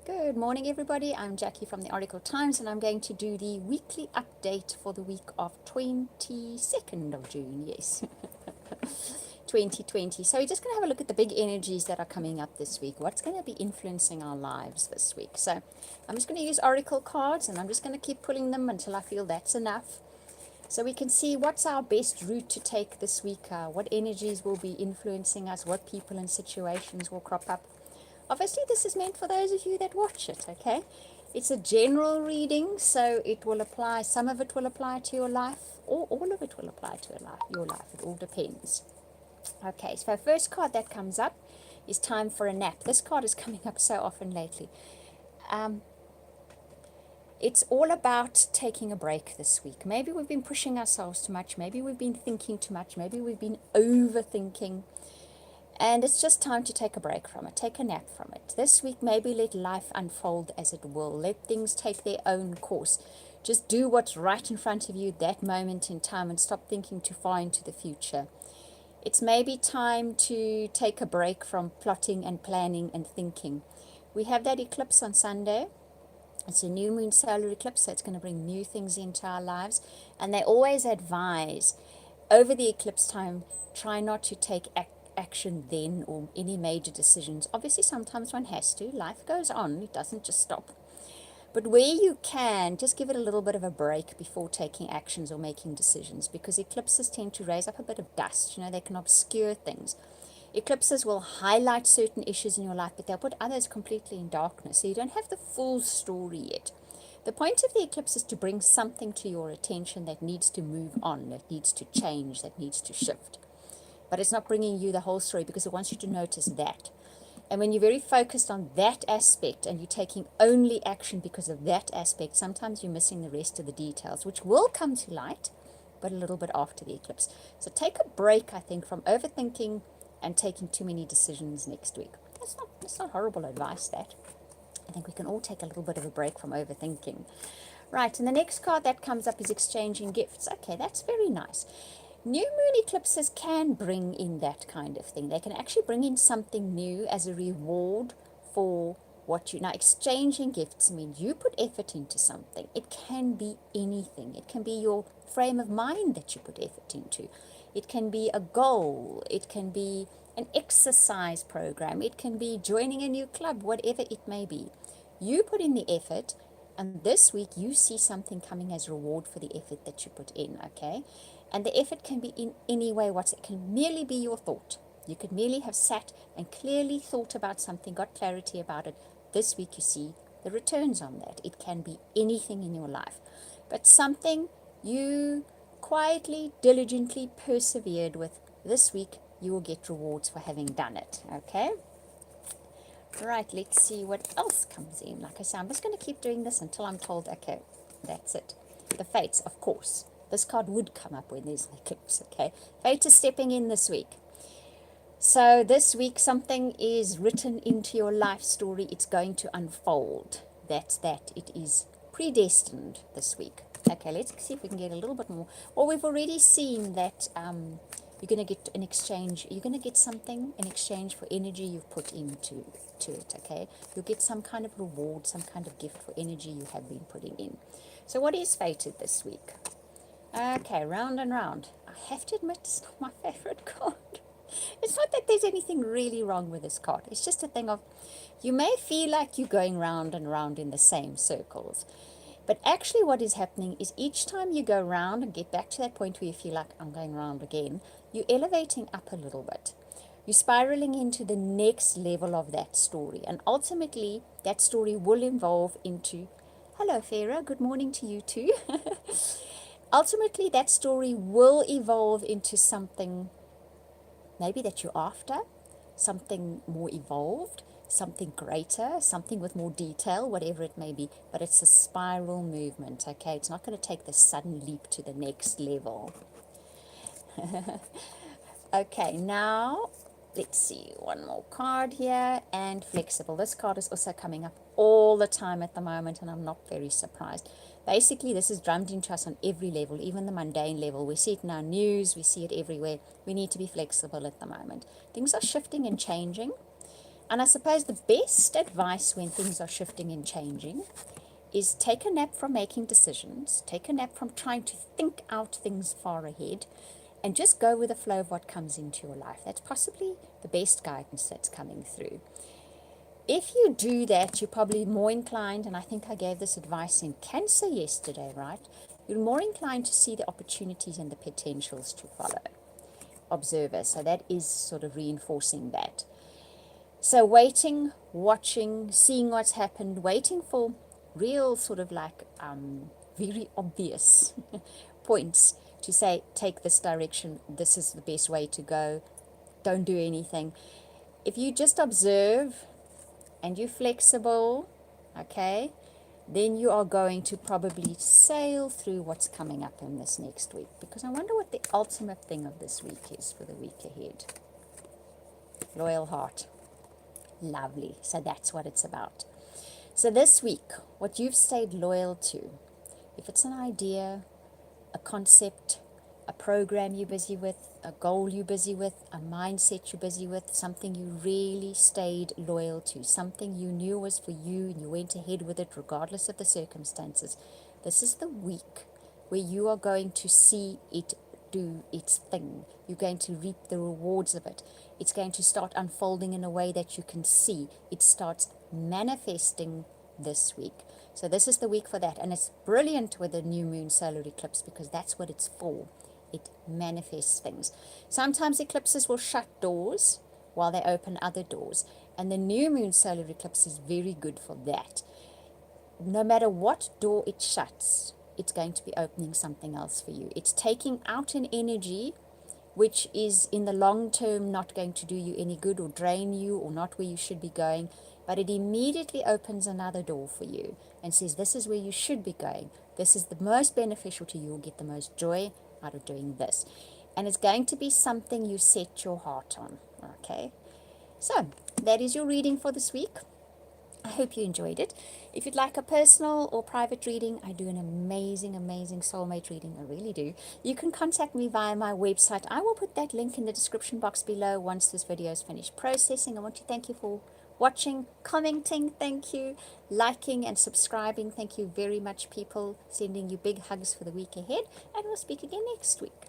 Good morning, everybody. I'm Jackie from the Oracle Times, and I'm going to do the weekly update for the week of 22nd of June. Yes, 2020. So we're just going to have a look at the big energies that are coming up this week. What's going to be influencing our lives this week? So I'm just going to use Oracle cards, and I'm just going to keep pulling them until I feel that's enough. So we can see what's our best route to take this week, what energies will be influencing us, what people and situations will crop up. Obviously, this is meant for those of you that watch it, okay? It's a general reading, so it will apply, some of it will apply to your life, or all of it will apply to your life. It all depends. Okay, so first card that comes up is Time for a Nap. This card is coming up so often lately. It's all about taking a break this week. Maybe we've been pushing ourselves too much. Maybe we've been thinking too much. Maybe we've been overthinking. And it's just time to take a break from it, take a nap from it. This week, maybe let life unfold as it will. Let things take their own course. Just do what's right in front of you that moment in time and stop thinking too far into the future. It's maybe time to take a break from plotting and planning and thinking. We have that eclipse on Sunday. It's a new moon solar eclipse, so it's going to bring new things into our lives. And they always advise over the eclipse time, try not to take action then or any major decisions. Obviously, sometimes one has to. Life goes on, it doesn't just stop. But where you can, just give it a little bit of a break before taking actions or making decisions, because eclipses tend to raise up a bit of dust. You know, they can obscure things. Eclipses will highlight certain issues in your life, but they'll put others completely in darkness. So you don't have the full story yet. The point of the eclipse is to bring something to your attention that needs to move on, that needs to change, that needs to shift. But it's not bringing you the whole story because it wants you to notice that. And when you're very focused on that aspect and you're taking only action because of that aspect, sometimes you're missing the rest of the details, which will come to light, but a little bit after the eclipse. So take a break, I think, from overthinking and taking too many decisions next week. That's not horrible advice, that. I think we can all take a little bit of a break from overthinking. Right, and the next card that comes up is exchanging gifts. Okay, that's very nice. New moon eclipses can bring in that kind of thing. They can actually bring in something new as a reward for what you... Now, exchanging gifts means you put effort into something. It can be anything. It can be your frame of mind that you put effort into. It can be a goal. It can be an exercise program. It can be joining a new club, whatever it may be. You put in the effort, and this week you see something coming as reward for the effort that you put in, okay? And the effort can be in any way whatsoever. It can merely be your thought. You could merely have sat and clearly thought about something, got clarity about it. This week you see the returns on that. It can be anything in your life. But something you quietly, diligently persevered with, this week you will get rewards for having done it, okay? Right, let's see what else comes in. Like I said, I'm just going to keep doing this until I'm told, okay, that's it. The fates, of course. This card would come up when there's an eclipse, okay? Fate is stepping in this week. So this week, something is written into your life story. It's going to unfold. That's that. It is predestined this week. Okay, let's see if we can get a little bit more. Well, we've already seen that you're going to get an exchange. You're going to get something in exchange for energy you've put into it, okay? You'll get some kind of reward, some kind of gift for energy you have been putting in. So what is fated this week? Okay, round and round. I have to admit, it's not my favorite card. It's not that there's anything really wrong with this card. It's just a thing of, you may feel like you're going round and round in the same circles. But actually what is happening is each time you go round and get back to that point where you feel like, I'm going round again, you're elevating up a little bit. You're spiraling into the next level of that story. And ultimately, that story will evolve into, hello, Farah, good morning to you too. Ultimately, that story will evolve into something maybe that you're after, something more evolved, something greater, something with more detail, whatever it may be. But it's a spiral movement, okay? It's not going to take the sudden leap to the next level. Okay, now let's see, one more card here, and flexible. This card is also coming up all the time at the moment, and I'm not very surprised. Basically, this is drummed into us on every level, even the mundane level. We see it in our news, we see it everywhere. We need to be flexible at the moment. Things are shifting and changing. And I suppose the best advice when things are shifting and changing is take a nap from making decisions, take a nap from trying to think out things far ahead, and just go with the flow of what comes into your life. That's possibly the best guidance that's coming through. If you do that, you're probably more inclined, and I think I gave this advice in Cancer yesterday, right? You're more inclined to see the opportunities and the potentials to follow. Observer. So that is sort of reinforcing that. So waiting, watching, seeing what's happened, waiting for real sort of like very obvious points to say, take this direction, this is the best way to go, don't do anything. If you just observe and you're flexible, okay, then you are going to probably sail through what's coming up in this next week. Because I wonder what the ultimate thing of this week is for the week ahead. Loyal heart. Lovely. So that's what it's about. So this week, what you've stayed loyal to, if it's an idea, a concept, a program you're busy with, a goal you're busy with, a mindset you're busy with, something you really stayed loyal to, something you knew was for you and you went ahead with it regardless of the circumstances, this is the week where you are going to see it do its thing. You're going to reap the rewards of it. It's going to start unfolding in a way that you can see. It starts manifesting this week. So this is the week for that. And it's brilliant with the new moon solar eclipse because that's what it's for. It manifests things. Sometimes eclipses will shut doors while they open other doors. And the new moon solar eclipse is very good for that. No matter what door it shuts, it's going to be opening something else for you. It's taking out an energy which is in the long term not going to do you any good or drain you or not where you should be going, but it immediately opens another door for you and says, this is where you should be going. This is the most beneficial to you. You'll get the most joy out of doing this. And it's going to be something you set your heart on, okay? So that is your reading for this week. I hope you enjoyed it. If you'd like a personal or private reading, I do an amazing, amazing soulmate reading. I really do. You can contact me via my website. I will put that link in the description box below once this video is finished processing. I want to thank you for watching, commenting, thank you, liking and subscribing. Thank you very much, people. Sending you big hugs for the week ahead. And we'll speak again next week.